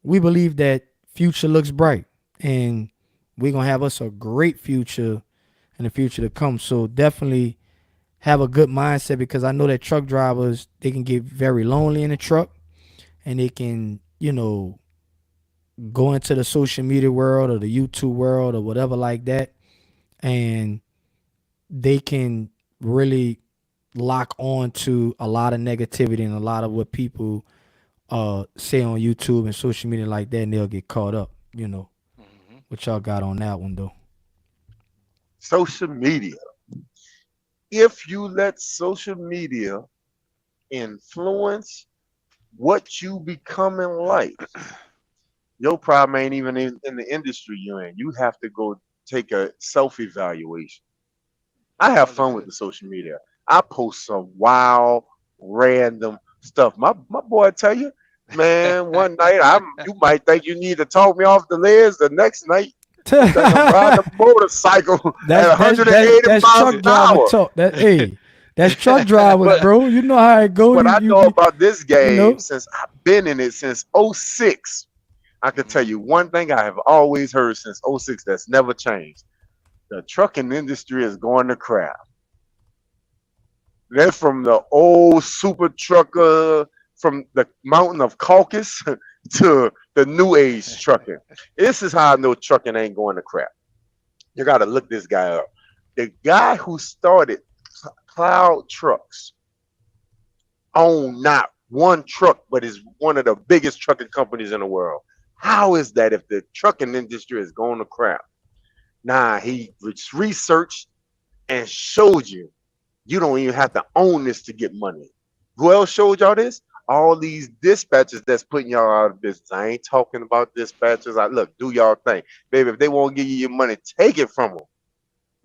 We believe that future looks bright, and we're gonna have us a great future in the future to come. So definitely have a good mindset because I know that truck drivers they can get very lonely in the truck and they can go into the social media world or the YouTube world or whatever like that, and they can really lock on to a lot of negativity and a lot of what people say on YouTube and social media like that, and they'll get caught up. Hmm. What y'all got on that one though? Social media. If you let social media influence what you become in life, your problem ain't even in the industry you're in. You have to go take a self evaluation. I have Oh, look fun at with it. the social media. I post some wild, random stuff. My boy tell you, man, one night you might think you need to talk me off the ledge. The next night, you think I'm riding a motorcycle at That's 180 miles truck an driver hour. talk. That's truck drivers, But bro. You know how it go. what I You know be about this you game, know. since I've been in it since '06, I can tell Hmm. you one thing I have always heard since '06 that's never changed. The trucking industry is going to crap. They're from the old super trucker from the mountain of Caucasus to the new age trucking. This is how I know trucking ain't going to crap. You got to look this guy up. The guy who started Cloud Trucks owned not one truck, but is one of the biggest trucking companies in the world. How is that if the trucking industry is going to crap? Nah, he researched and showed you. You don't even have to own this to get money. Who else showed y'all this? All these dispatchers that's putting y'all out of business. I ain't talking about dispatchers. Look, do y'all thing, baby. If they won't give you your money, take it from them.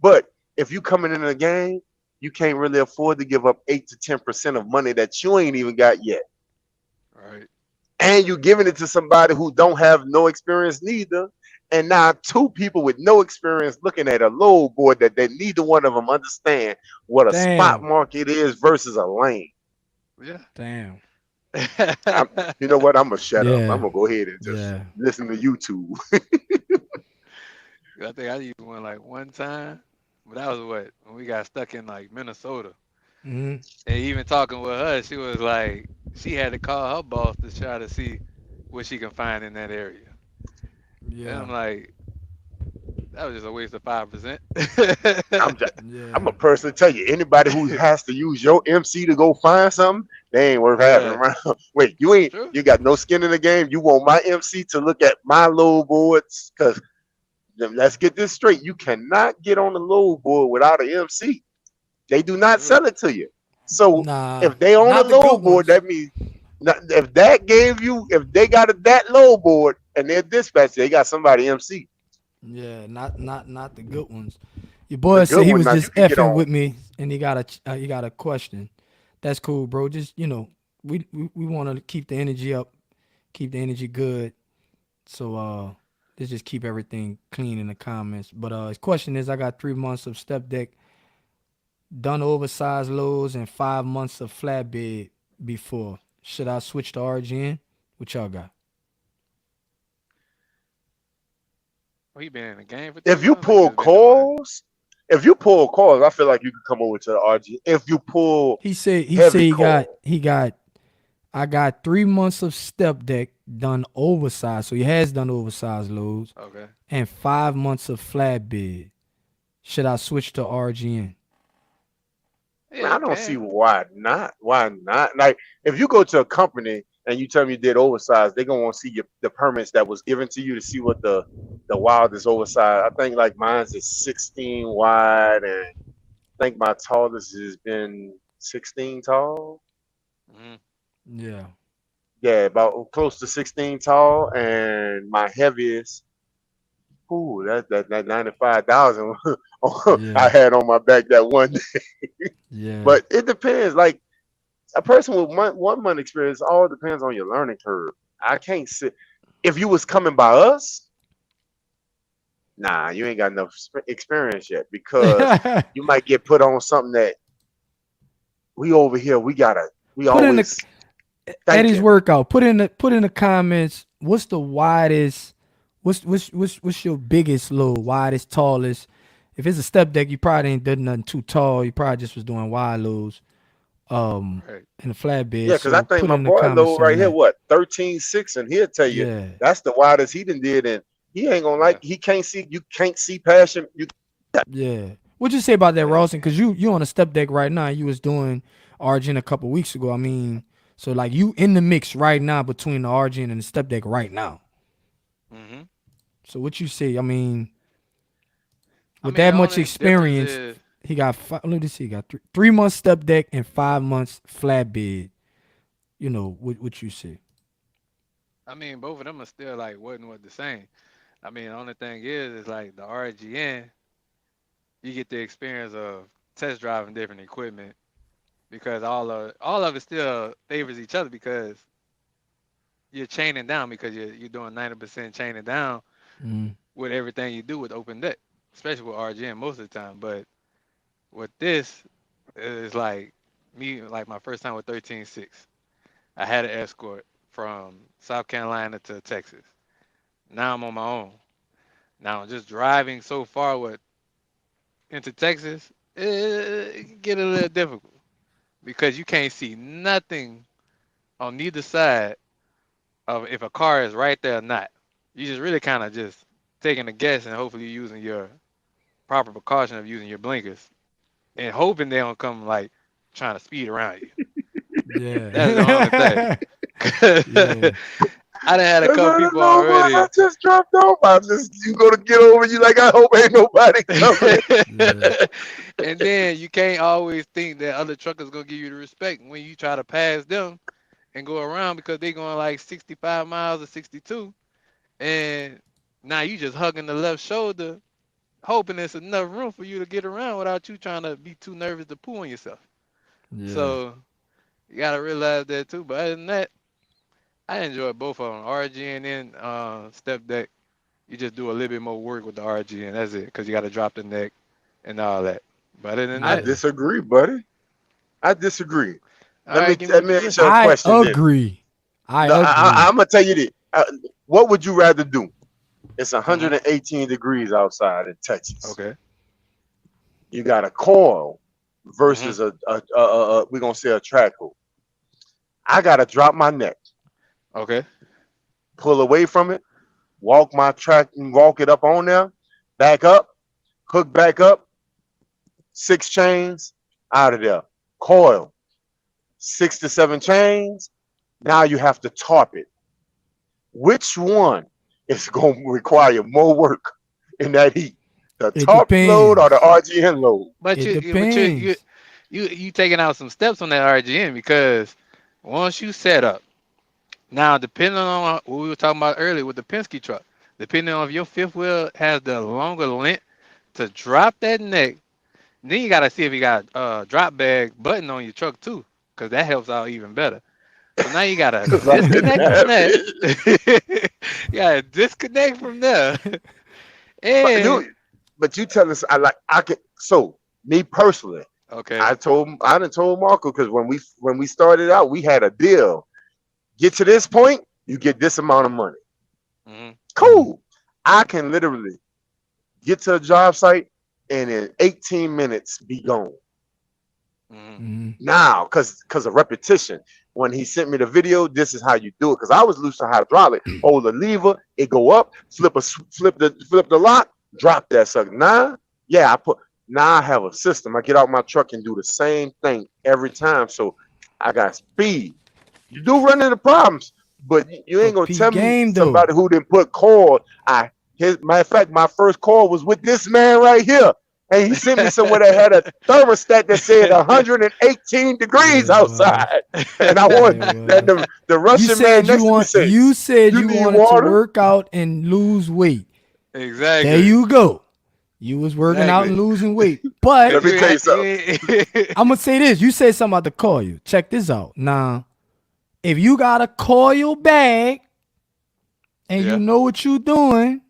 But if you coming in the game, you can't really afford to give up 8 to 10% of money that you ain't even got yet, Right. and you giving it to somebody who don't have no experience neither. And now two people with no experience looking at a load board that neither one of them understand what a spot Damn, market is versus a lane. Yeah. damn. I'm, you know what? I'm gonna shut up. I'm Yeah, gonna go ahead and just yeah. listen to YouTube. I think I used one like one time, but that was what when we got stuck in like Minnesota. Hmm. And even talking with her, she was like, she had to call her boss to try to see what she can find in that area. And Yeah, I'm like, that was just a waste of 5%. I'm just, I'm yeah. a person to tell you, anybody who has to use your MC to go find something, they ain't worth having Yeah, around. Wait, you true. got no skin in the game. You want my MC to look at my load boards? Because let's get this straight. You cannot get on the load board without an MC. They do not True. sell it to you. So Nah, if they own a not the good load board, ones. that means if that gave you, if they got that load board and they're dispatched, they got somebody MC. Yeah, not the good ones. Your The boy said good he one was now you just can get effing on. with me, and he got a question. That's cool, bro. Just we want to keep the energy up, keep the energy good. So let's just keep everything clean in the comments. But his question is, I got 3 months of step deck, done oversized loads, and 5 months of flatbed before. Should I switch to RGN? What y'all got? Well, he been in the game for If 3 months. you Or he pull just been doing. calls, if you pull calls, I feel like you could come over to the RG. If you pull He said heavy he got call, he got I got 3 months of step deck done oversized. So he has done oversized loads Okay. and 5 months of flatbed. Should I switch to RGN? Yeah, man, I you don't see can. why not. Why not? Like if you go to a company and you tell me you did oversized, they're gonna want to see the permits that was given to you to see what the wildest oversized. I think like mine's is 16 wide, and I think my tallest has been 16 tall. Hmm. Yeah. Yeah, about close to 16 tall, and my heaviest. Ooh, that 95,000 I Yeah. had on my back that one. Yeah. But it depends. Like a person with 1 month experience, all depends on your learning curve. I can't sit. If you was coming by us, nah, you ain't got enough experience yet because you might get put on something that we over here. We Put in the always Eddie's thinking. workout. Put in the comments. What's the widest? What's your biggest load? Widest, tallest? If it's a step deck, you probably ain't done nothing too tall. You probably just was doing wide loads. Right. In the flatbed. Yeah, because I So think put my in the boy comments low some of right here, that. what 13.6, and he'll tell you Yeah. that's the widest he done did, and he ain't gonna Yeah. like. He can't see. You can't see past him. You Yeah. What you say about that, And Rawson? Because you on a step deck right now. You was doing Argent a couple weeks ago. I mean, so like you in the mix right now between the Argent and the step deck right now. hmm So what you say? I mean, I with mean, that the much only difference experience, is, he got let me see, he got 3 months step deck and 5 months flatbed. You know what you say? I mean, both of them are still like wasn't what the same. I mean, the only thing is like the RGN, you get the experience of test driving different equipment because all of it still favors each other because you're chaining down because you're doing 90% chaining down Mm, with everything you do with open deck, especially with RGN most of the time. But with this, it's like me like my first time with 13.6. I had an escort from South Carolina to Texas. Now I'm on my own. Now just driving so far with into Texas, it can get a little difficult because you can't see nothing on neither side of if a car is right there or not. You just really kind of just taking a guess and hopefully using your proper precaution of using your blinkers and hoping they don't come like trying to speed around you. That's the only thing. yeah. yeah. I done had a That's couple how the people little one I already. just dropped off. I just you go to get over. You like I hope ain't nobody coming. Yeah. And then you can't always think that other truckers gonna give you the respect when you try to pass them and go around because they going like 65 miles or 62, and now you just hugging the left shoulder, hoping there's enough room for you to get around without you trying to be too nervous to pull on yourself. Yeah. So you gotta realize that too. But other than that, I enjoy both of them, RGN and step deck. You just do a little bit more work with the RGN. That's it, because you got to drop the neck and all that. But other than I that, Yeah. disagree, buddy. I disagree. all right, give me Let what me you ask say. you a I question then. agree. I No, agree. I'm gonna tell you this. What would you rather do? It's hmm 118 degrees outside in Texas. Okay. You got a coil hmm versus we're gonna say a track hook. I gotta drop my neck, Okay. pull away from it, walk my track and walk it up on there, back up, hook back up, 6 chains, out of there. Coil, 6 to 7 chains. Now you have to tarp it. Which one is going to require more work in that heat? The It tarp load or the depends. RGN load? But It you depends. taking out some steps on that RGN because once you set up, now depending on what we were talking about earlier with the Penske truck, depending on if your fifth wheel has the longer length to drop that neck. Then you gotta see if you got a drop bag button on your truck too, because that helps out even better. So now you gotta Because I didn't disconnect from have that. it. You gotta disconnect from there. But And you tell us I can. So me personally, okay. I done told Marco because when we started out, we had a deal. Get to this point, you get this amount of money. hmm Mm, Cool. I can literally get to a job site and in 18 minutes be gone. hmm mm, Now, cause of repetition. When he sent me the video, this is how you do it. Cause I was losing hydraulic. Hold the lever, it go up, flip the lock, drop that sucker. Now, yeah, now I have a system. I get out my truck and do the same thing every time. So I got speed. You do run into problems, but you ain't but gonna peep tell me game though. somebody who didn't put cord. Matter of fact, my first call was with this man right here, and he sent me somewhere that had a thermostat that said 118 degrees Yeah, it was. outside, and I Yeah, want it and was. the You Russian man said you next to me want. said, You said "You you need wanted to water." work out and lose weight. There exactly. you go. You was working out Exactly. and losing weight. But Let Cause me tell you you something. ain't I'm gonna say this. You said something about the coil. Check this out. Now, if you got a coil bag and you yeah. know what you're doing,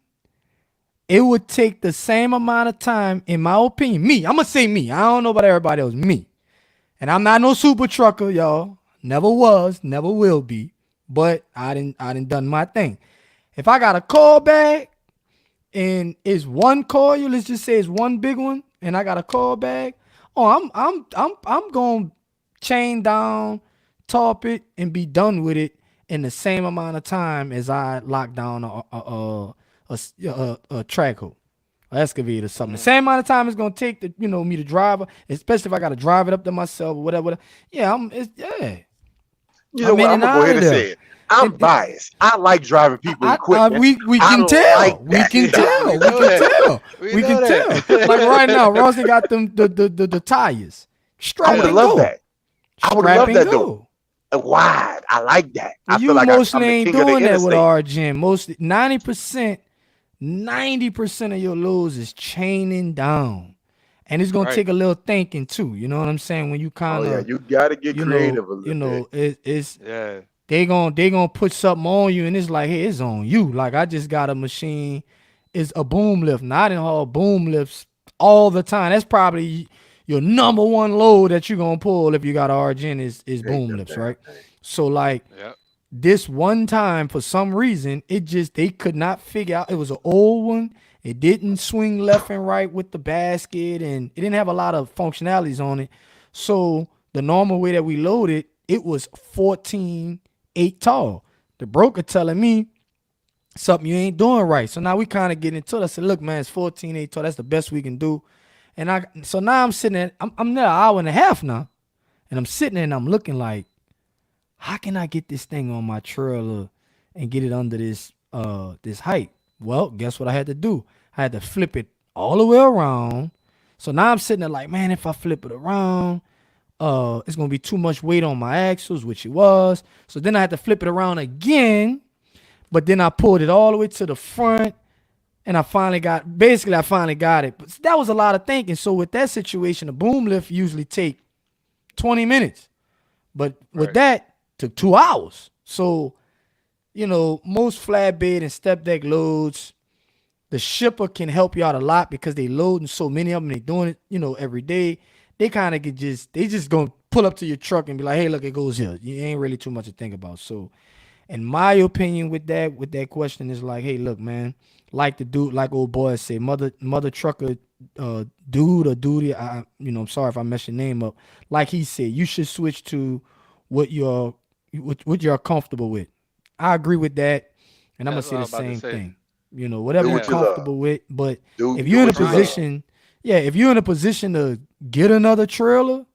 it would take the same amount of time, in my opinion. Me, I'm gonna say me. I don't know about everybody else. Me, and I'm not no super trucker, y'all. Never was, never will be. But I didn't done my thing. If I got a coil bag and it's one coil, let's just say it's one big one, and I got a coil bag. Oh, I'm gonna chain down, top it, and be done with it in the same amount of time as I lock down a track hoe. or excavator or something. The same amount of time it's gonna take to, me to drive, especially if I gotta drive it up to myself or whatever. Yeah, You know I'm what? in I'm and gonna go out ahead of and there. say it. I'm And biased. I like driving people equipment. we I can like tell. We that can stuff. We tell. We know can that. tell. We We know can tell. Like that. right now, Rossi got them the tires. I Strap would have Yeah. and loved go. that. I would have Strap loved and that though. go. Wide. I like that. I feel You like mostly I'm the ain't king of the doing that with interstate. RGN. Mostly 90% of your loads is chaining down. And it's gonna Right. take a little thinking too. You know what I'm saying? When you Oh kind yeah, of, you gotta get creative a little bit. it's Yeah. they gonna put something on you, and it's like, hey, it's on you. Like I just got a machine, it's a boom lift. Not in haul boom lifts all the time. That's probably your number one load that you're gonna pull if you got a RGN is Ain't boom no lifts, damn right? thing. So like Yep. this one time for some reason they could not figure out, it was an old one. It didn't swing left and right with the basket, and it didn't have a lot of functionalities on it. So the normal way that we loaded it was 14.8 tall. The broker telling me something you ain't doing right. So now we kind of get into it. I said, look, man, it's 14.8 tall. That's the best we can do. And so now I'm sitting there, I'm there an hour and a half now, and I'm sitting there and I'm looking like, how can I get this thing on my trailer and get it under this height? Well, guess what I had to do? I had to flip it all the way around. So now I'm sitting there like, man, if I flip it around, it's gonna be too much weight on my axles, which it was. So then I had to flip it around again, but then I pulled it all the way to the front, and I finally got it. But that was a lot of thinking. So with that situation, a boom lift usually take 20 minutes. But with Right. that, took 2 hours. So, most flatbed and step deck loads, the shipper can help you out a lot because they loading so many of them. They doing it, every day. They kind of they just gonna pull up to your truck and be like, hey, look, it goes here. You ain't really too much to think about. So in my opinion, with that question is like, hey, look, man, like the dude, like old boy say, mother trucker, dude or duty. I'm sorry if I mess your name up. Like he said, you should switch to what you're comfortable with. I agree with that, and I'm gonna That's what say I the was about to same say. thing. Whatever Do you're what you Yeah. love. comfortable with. But if Do you're in a what you Right. love. position, yeah, if you're in a position to get another trailer,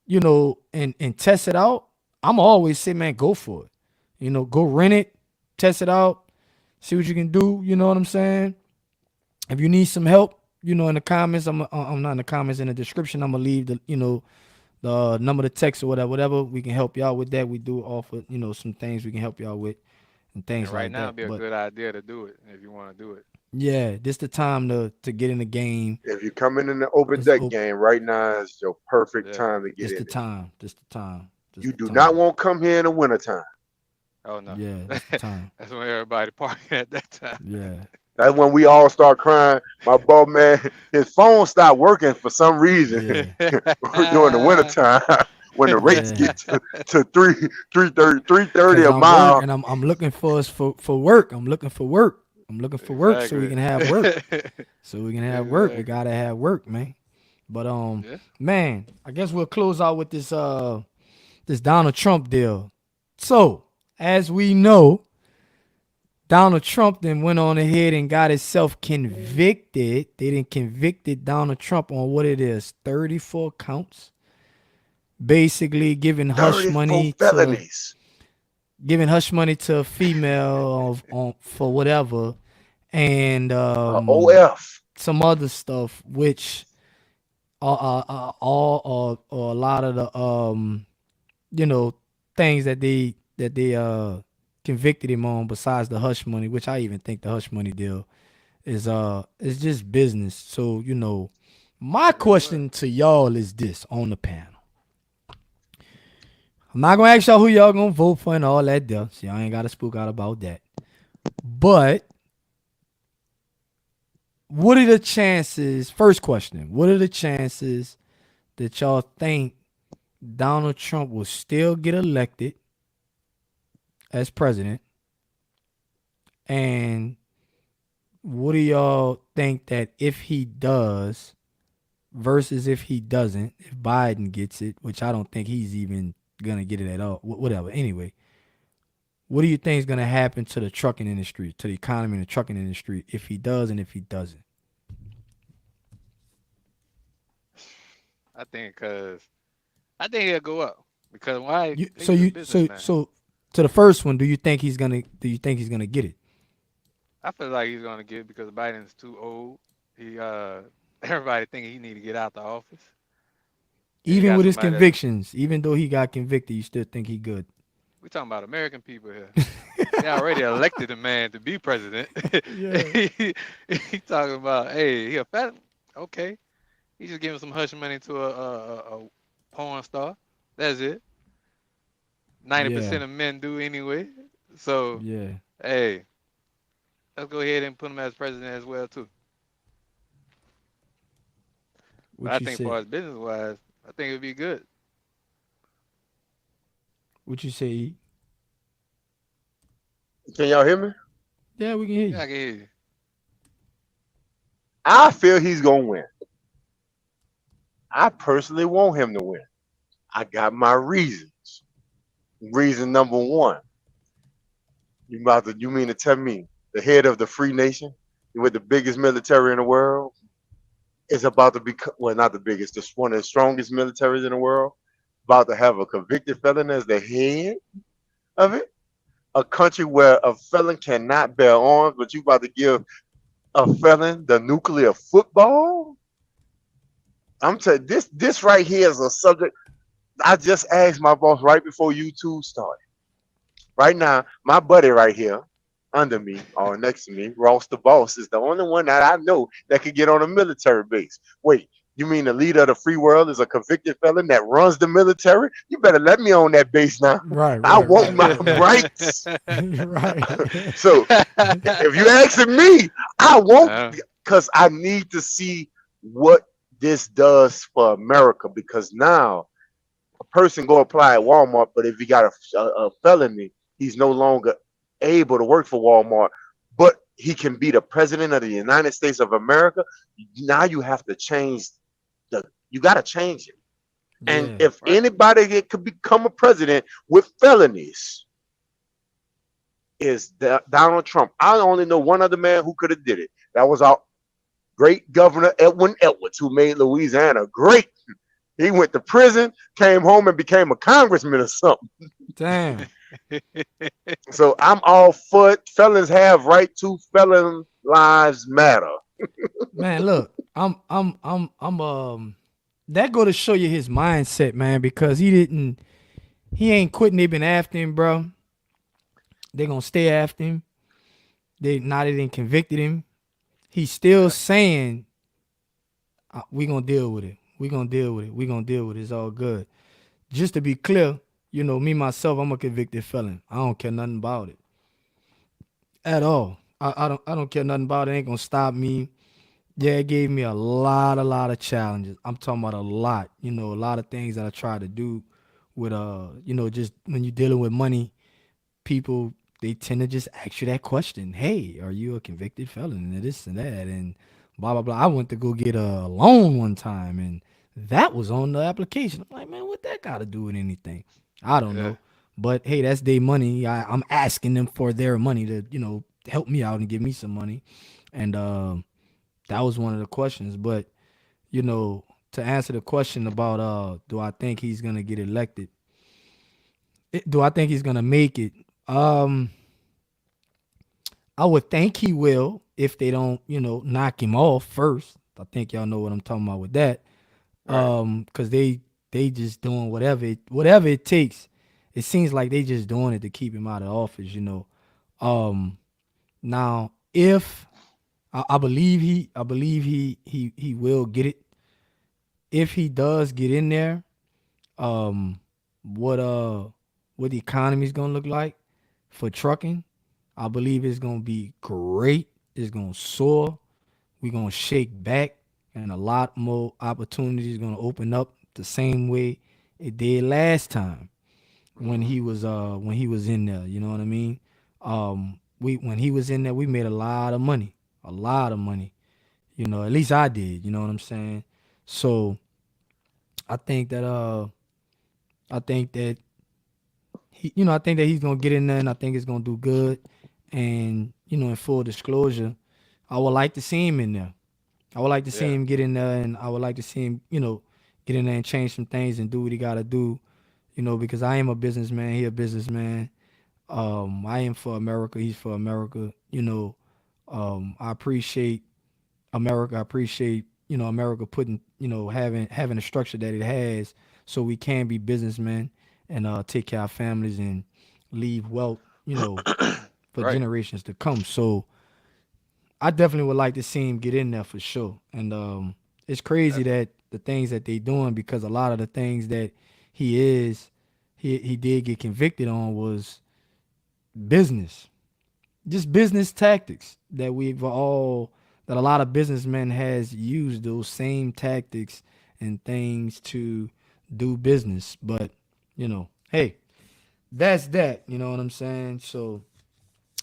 and test it out, I'm always say, man, go for it. Go rent it, test it out, see what you can do. You know what I'm saying? If you need some help, in the comments, I'm not in the comments, in the description, I'm gonna leave the number to text or whatever. We can help you out with that. We do offer, some things we can help you out with and And things right like now that. would be a But good idea to do it if you want to do it. yeah, this the time to get in the game. If you're coming in the open It's deck op- game right now is your perfect Yeah. time to get this in the it. time. This the time. This You the do not time. want to come here in the wintertime. Oh no. Yeah, this the time. That's when everybody parking at that time. Yeah. That's when we all start crying. My boy, man, his phone stopped working for some reason Yeah. during the wintertime when the rates Yeah. get to 330 Cause a I'm work mile. and I'm looking for us for work. I'm looking for work. I'm looking for work so we Exactly. can have work. So we can have work. We Exactly. gotta have work, man. But Yeah. man, I guess we'll close out with this Donald Trump deal. So as we know, Donald Trump then went on ahead and got himself convicted. They didn't convicted Donald Trump on what it is, 34 counts. Basically $34 felonies. giving hush money to a female for whatever, and OF. some other stuff, which all or a lot of the you know things that they convicted him on besides the hush money, which I even think the hush money deal is just business. So my It really was. question to y'all is this on the panel. I'm not gonna ask y'all who y'all gonna vote for and all that deal. So y'all ain't gotta spook out about that. But what are the chances? First question: what are the chances that y'all think Donald Trump will still get elected as president? And what do y'all think that if he does versus if he doesn't, if Biden gets it, which I don't think he's even gonna get it at all. Whatever. Anyway, what do you think is gonna happen to the trucking industry, to the economy and the trucking industry, if he does and if he doesn't? I think he'll go up because why? You so He's a you so businessman. so to the first one, do you think he's gonna get it? I feel like he's gonna get it because Biden's too old. He everybody think he need to get out the office. Then you Even got with his somebody that's convictions, even though he got convicted, you still think he good. we talking about American people here. They already elected a man to be president. Yeah. He talking about, hey, he a felon. Okay, he just giving some hush money to a porn star. That's it. Yeah. 90% of men do anyway. So Yeah. hey, let's go ahead and put him as president as well too. But I What you think for say? us business wise, I think it'd be good. What you say? E? Can y'all hear me? Yeah, we can hear Yeah, you. I can hear you. I feel he's gonna win. I personally want him to win. I got my reasons. Reason number one, you mean to tell me the head of the free nation with the biggest military in the world is about to become, well, not the biggest, just one of the strongest militaries in the world, about to have a convicted felon as the head of it? A country where a felon cannot bear arms, but you about to give a felon the nuclear football? I'm telling this right here is a subject I just asked my boss right before you two started. Right now, my buddy right here under me or next to me, Ross the boss, is the only one that I know that could get on a military base. Wait, you mean the leader of the free world is a convicted felon that runs the military? You better let me on that base now. Right, I right, want right, my right, right. rights. Right. So if you asking me, I won't, uh, because I need to see what this does for America. Because now a person go apply at Walmart, but if he got a felony, he's no longer able to work for Walmart. But he can be the president of the United States of America. Now you have to change you got to change it. And Yeah. if right. anybody that could become a president with felonies is Donald Trump. I only know one other man who could have did it. That was our great governor Edwin Edwards, who made Louisiana great. He went to prison, came home, and became a congressman or something. Damn. So I'm all for it. Felons have right to felon lives matter. Man, look, I'm that go to show you his mindset, man, because he ain't quitting. They been after him, bro. They gonna stay after him. They didn't convicted him. He's still Yeah. saying, we gonna deal with it. We gonna deal with it. We gonna deal with it. It's all good. Just to be clear, me myself, I'm a convicted felon. I don't care nothing about it at all. I don't care nothing about it. It ain't gonna stop me. Yeah, it gave me a lot of challenges. I'm talking about a lot. A lot of things that I try to do with just when you're dealing with money, people they tend to just ask you that question. Hey, are you a convicted felon and this and that and blah blah blah. I went to go get a loan one time and that was on the application. I'm like, man, what that got to do with anything? I don't Yeah. know. But hey, that's their money. I'm asking them for their money to, help me out and give me some money. And that was one of the questions. But, to answer the question about do I think he's gonna get elected? Do I think he's gonna make it? Um, I would think he will if they don't, knock him off first. I think y'all know what I'm talking about with that. Right. Cause they just doing whatever it takes. It seems like they just doing it to keep him out of office. Um, now if I believe he will get it. If he does get in there, um, what what the economy is gonna look like for trucking, I believe it's gonna be great. It's gonna soar. We're gonna shake back, and a lot more opportunities gonna open up the same way it did last time Hmm. when he was in there. You know what I mean? We when he was in there, we made a lot of money. At least I did. You know what I'm saying? So I think that I think that I think that he's gonna get in there, and I think it's gonna do good. And in full disclosure, I would like to see him in there. I would like to see Yeah. him get in there, and I would like to see him, get in there and change some things and do what he got to do. Because I am a businessman. He a businessman. I am for America. He's for America. I appreciate America. I appreciate America putting having the structure that it has, so we can be businessmen and take care of families and leave wealth for Right. generations to come. So I definitely would like to see him get in there for sure. And it's crazy Definitely. that the things that they doing, because a lot of the things that he is he did get convicted on was business, just business tactics that a lot of businessmen has used those same tactics and things to do business. But hey, that's that. You know what I'm saying? So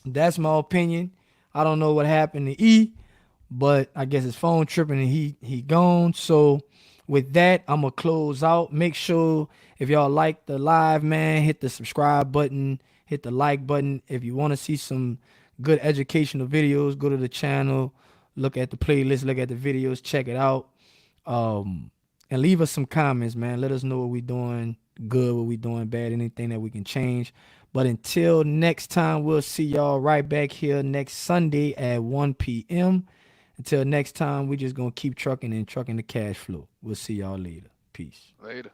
that's my opinion. I don't know what happened to E, but I guess his phone tripping and he gone. So with that, I'm gonna close out. Make sure if y'all like the live, man, hit the subscribe button, hit the like button. If you want to see some good educational videos, go to the channel, look at the playlist, look at the videos, check it out. Um, and leave us some comments, man. Let us know what we doing good, what we doing bad, anything that we can change. But until next time, we'll see y'all right back here next Sunday at 1 p.m. Until next time, we just gonna keep trucking and trucking the cash flow. We'll see y'all later. Peace. Later.